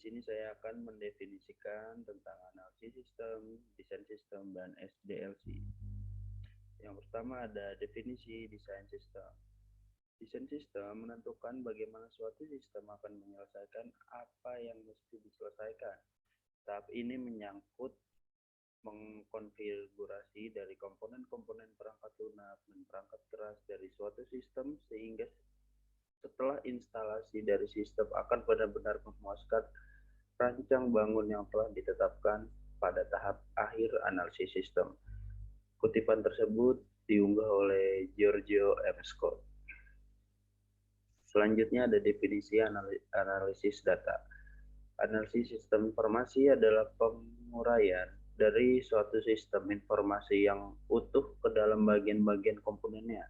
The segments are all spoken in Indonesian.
sini saya akan mendefinisikan tentang analisis sistem, desain sistem, dan SDLC. Yang pertama ada definisi desain sistem. Desain sistem menentukan bagaimana suatu sistem akan menyelesaikan apa yang mesti diselesaikan. Tahap ini menyangkut mengkonfigurasi dari komponen-komponen perangkat lunak dan perangkat keras dari suatu sistem sehingga setelah instalasi dari sistem akan benar-benar memuaskan rancang bangun yang telah ditetapkan pada tahap akhir analisis sistem. Kutipan tersebut diunggah oleh Giorgio M. Scott. Selanjutnya ada definisi analisis data. Analisis sistem informasi adalah penguraian dari suatu sistem informasi yang utuh ke dalam bagian-bagian komponennya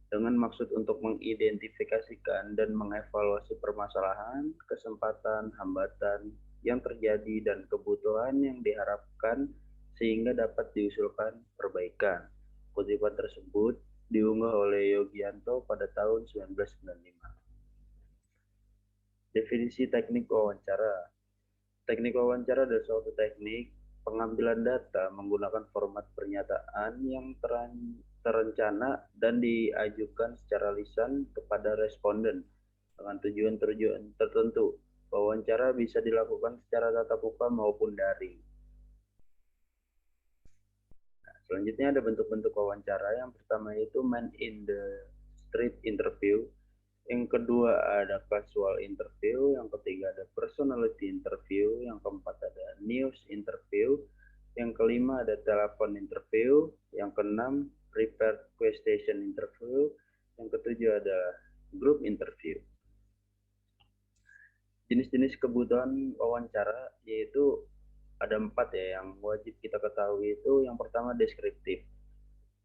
dengan maksud untuk mengidentifikasikan dan mengevaluasi permasalahan, kesempatan, hambatan yang terjadi dan kebutuhan yang diharapkan sehingga dapat diusulkan perbaikan. Kutipan tersebut diunggah oleh Yogianto pada tahun 1995. Definisi teknik wawancara. Teknik wawancara adalah suatu teknik pengambilan data menggunakan format pernyataan yang terencana dan diajukan secara lisan kepada responden dengan tujuan-tujuan tertentu. Wawancara bisa dilakukan secara tatap muka maupun daring. Nah, selanjutnya ada bentuk-bentuk wawancara. Yang pertama yaitu man in the street interview. Yang kedua ada casual interview, yang ketiga ada personality interview, yang keempat ada news interview, yang kelima ada telepon interview, yang keenam prepared question interview, yang ketujuh ada group interview. Jenis-jenis kebutuhan wawancara yaitu ada 4 ya yang wajib kita ketahui. Itu yang pertama deskriptif.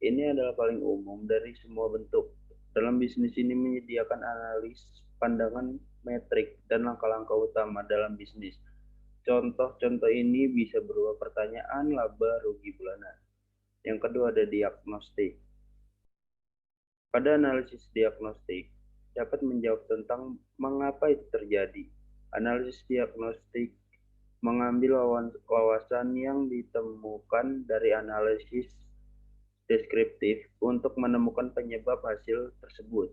Ini adalah paling umum dari semua bentuk. Dalam bisnis ini menyediakan analis, pandangan, metrik, dan langkah-langkah utama dalam bisnis. Contoh-contoh ini bisa berupa pertanyaan, laba, rugi bulanan. Yang kedua ada diagnostik. Pada analisis diagnostik, dapat menjawab tentang mengapa itu terjadi. Analisis diagnostik mengambil wawasan yang ditemukan dari analisis deskriptif untuk menemukan penyebab hasil tersebut.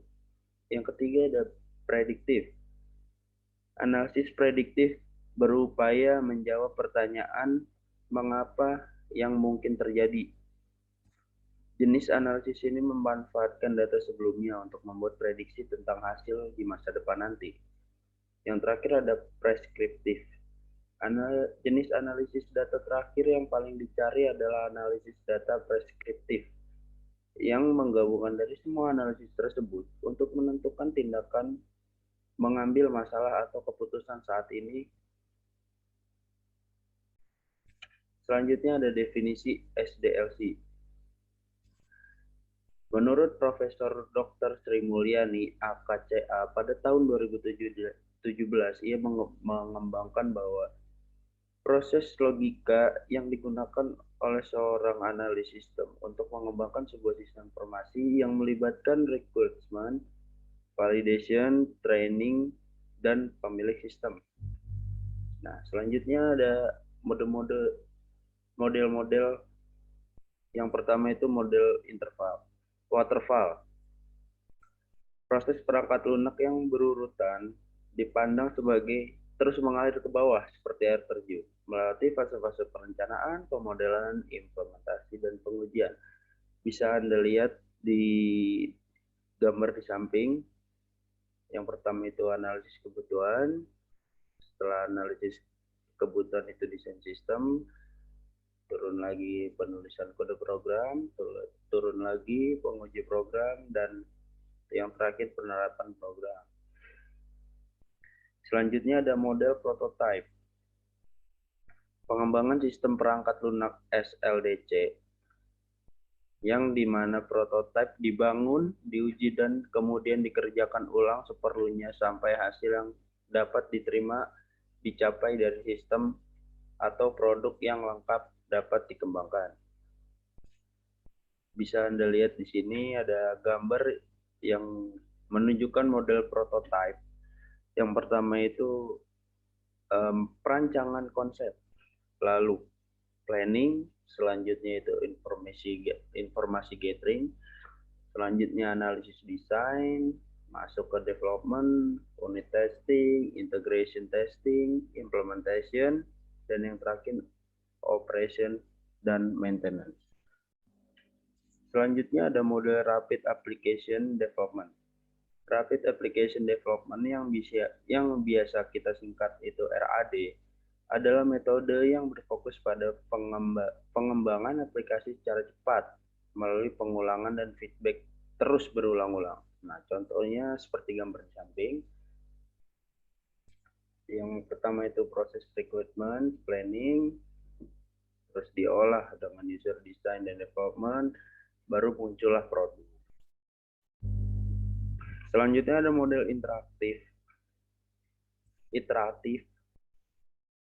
Yang ketiga ada prediktif. Analisis prediktif berupaya menjawab pertanyaan mengapa yang mungkin terjadi. Jenis analisis ini memanfaatkan data sebelumnya untuk membuat prediksi tentang hasil di masa depan nanti. Yang terakhir ada preskriptif. Jenis analisis data terakhir yang paling dicari adalah analisis data preskriptif, yang menggabungkan dari semua analisis tersebut untuk menentukan tindakan mengambil masalah atau keputusan saat ini. Selanjutnya ada definisi SDLC. Menurut Profesor Dr. Sri Mulyani, AKCA, pada tahun 2017, ia mengembangkan bahwa proses logika yang digunakan oleh seorang analis sistem untuk mengembangkan sebuah sistem informasi yang melibatkan requirement, validation, training, dan pemilik sistem. Nah, selanjutnya ada model-model. Yang pertama itu model waterfall. Proses perangkat lunak yang berurutan dipandang sebagai terus mengalir ke bawah seperti air terjun, melewati fase-fase perencanaan, pemodelan, implementasi, dan pengujian. Bisa Anda lihat di gambar di samping. Yang pertama itu analisis kebutuhan. Setelah analisis kebutuhan itu desain sistem, turun lagi penulisan kode program, turun lagi penguji program, dan yang terakhir penerapan program. Selanjutnya ada model prototype. Pengembangan sistem perangkat lunak SLDC, yang dimana prototipe dibangun, diuji, dan kemudian dikerjakan ulang seperlunya sampai hasil yang dapat diterima dicapai dari sistem atau produk yang lengkap dapat dikembangkan. Bisa Anda lihat di sini ada gambar yang menunjukkan model prototipe. Yang pertama itu perancangan konsep, lalu planning, selanjutnya itu informasi gathering, selanjutnya analisis desain, masuk ke development, unit testing, integration testing, implementation, dan yang terakhir operation dan maintenance. Selanjutnya ada model Rapid Application Development. Rapid Application Development yang biasa kita singkat itu RAD adalah metode yang berfokus pada pengembangan aplikasi secara cepat melalui pengulangan dan feedback terus berulang-ulang. Nah, contohnya seperti gambar di samping. Yang pertama itu proses requirement, planning, terus diolah dengan user design dan development, baru muncullah produk. Selanjutnya ada model iteratif.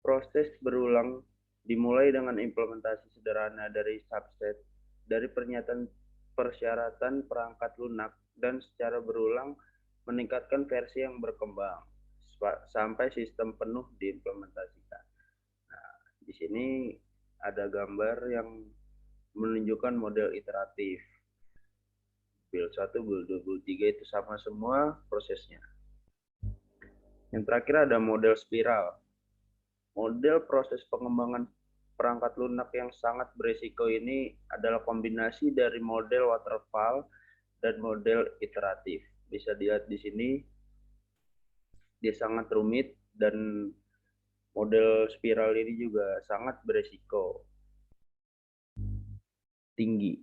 Proses berulang dimulai dengan implementasi sederhana dari subset dari persyaratan perangkat lunak dan secara berulang meningkatkan versi yang berkembang sampai sistem penuh diimplementasikan. Nah, di sini ada gambar yang menunjukkan model iteratif. Build 1, build 2, build 3 itu sama semua prosesnya. Yang terakhir ada model spiral. Model proses pengembangan perangkat lunak yang sangat berisiko ini adalah kombinasi dari model waterfall dan model iteratif. Bisa dilihat di sini, dia sangat rumit dan model spiral ini juga sangat berisiko tinggi.